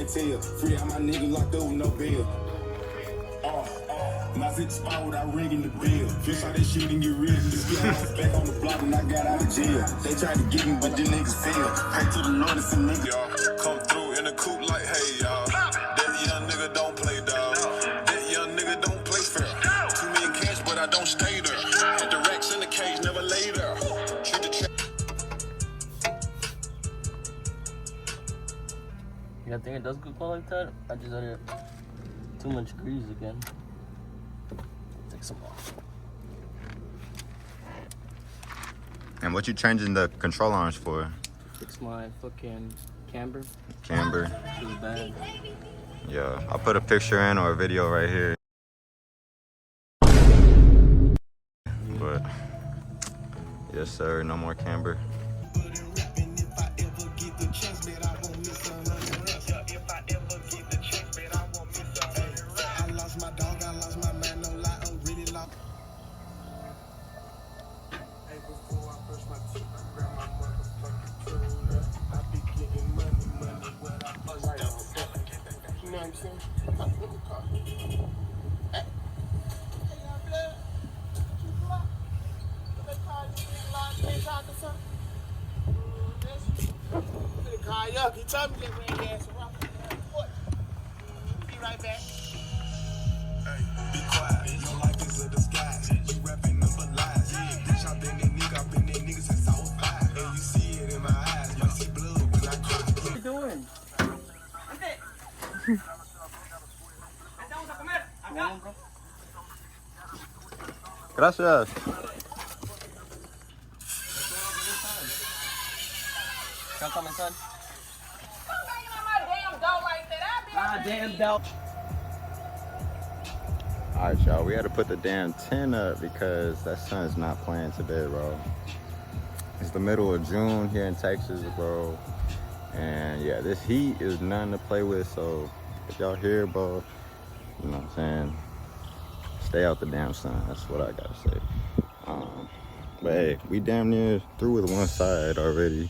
clientele. Free out my niggas locked up with no bill. My zip spot without ringing the bell. Fish all that shit and get rid of this girl. I was back on the block when I got out of jail. They tried to get me, but the niggas failed. Pray to the Lord and some niggas. Y'all come through in a coupe like, hey, y'all. That young nigga don't play, dog. That young nigga don't play fair. 2 million cash, but I don't stay there. Hit the racks in the cage, never lay there. Treat the check. You think it does good quality like that? I just added too much grease again. Take some off. And what you changing the control arms for? Fix my fucking camber. Camber. It was bad. Yeah, I'll put a picture in or a video right here. But yes sir, no more camber. He told me to bring your ass around. Be right back. Hey, be quiet. Your life is a disguise. You rapping number lies. Yeah, bitch, I've been that nigga since I was 5. And you see it in my eyes. You see blood when I cry. What are you doing? Gracias. Y'all coming, son? Damn dog. Alright y'all, we had to put the damn tent up because that sun's not playing today, bro. It's the middle of June here in Texas, bro. And yeah, this heat is nothing to play with, so if y'all here, bro, you know what I'm saying, stay out the damn sun. That's what I gotta say. But hey, we damn near through with one side already.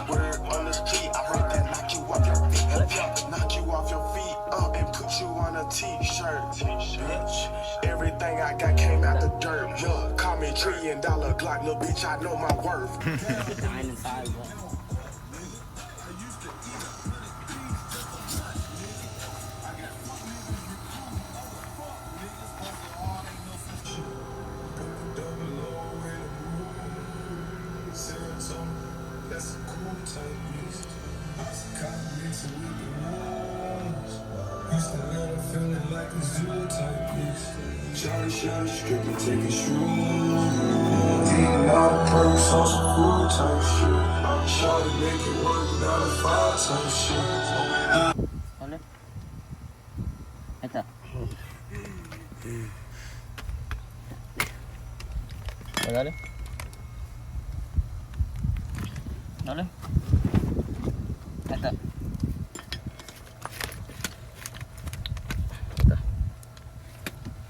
Word on the street, I heard that knock you off your feet. Knock you off your feet up and put you on a t-shirt. Bitch, everything I got came out the dirt. Look, call me $1 trillion Glock, little bitch, I know my worth. Dying inside, bro. That's a cool type music. I was a cop mixing with the wolves. Used to let her feeling like a zoo type beast. Shawty, stripping, taking shrooms. Eating all the perks on some food type shit. Shawty make it work without a 5 type shit. ¿Dónde? Ahí está. Dale. Dale. Ahí está. Ahí está.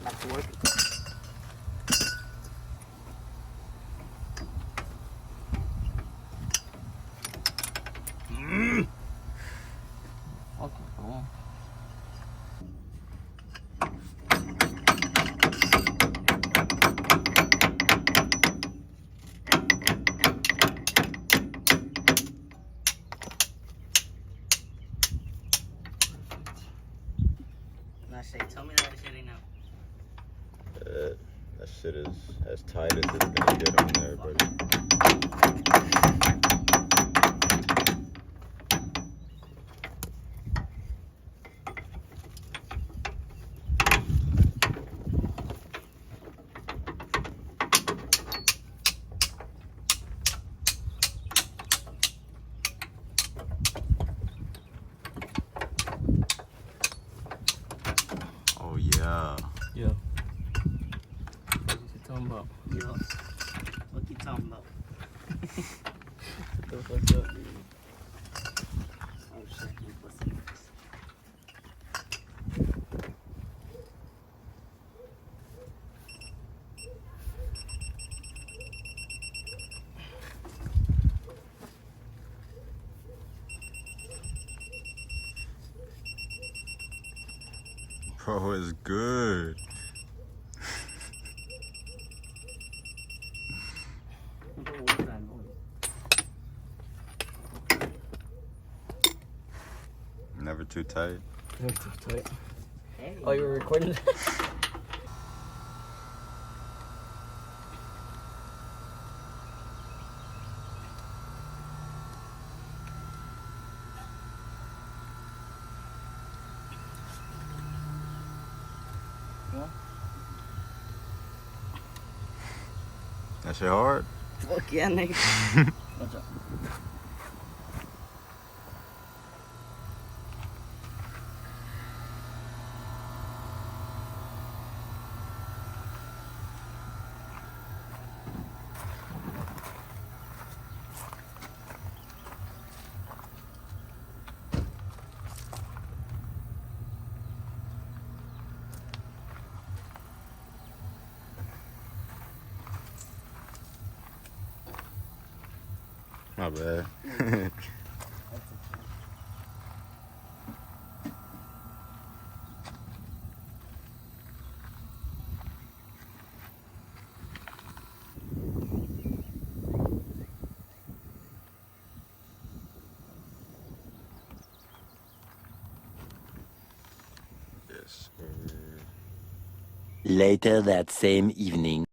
Back to work. Okay, cool. Tell me that shit ain't out. That shit is as tight as it's gonna get on there, buddy. Oh yeah. Yeah. What you talking about? Yo, what you talking about? What the fuck up, dude? Oh shit, you pussy. Bro, it's good. Bro, what's that noise? Never too tight. Never too tight. Hey, Oh, you were recording? That shit hard? Fuck yeah, nigga. Watch out. My bad. Yes, sir. Later that same evening.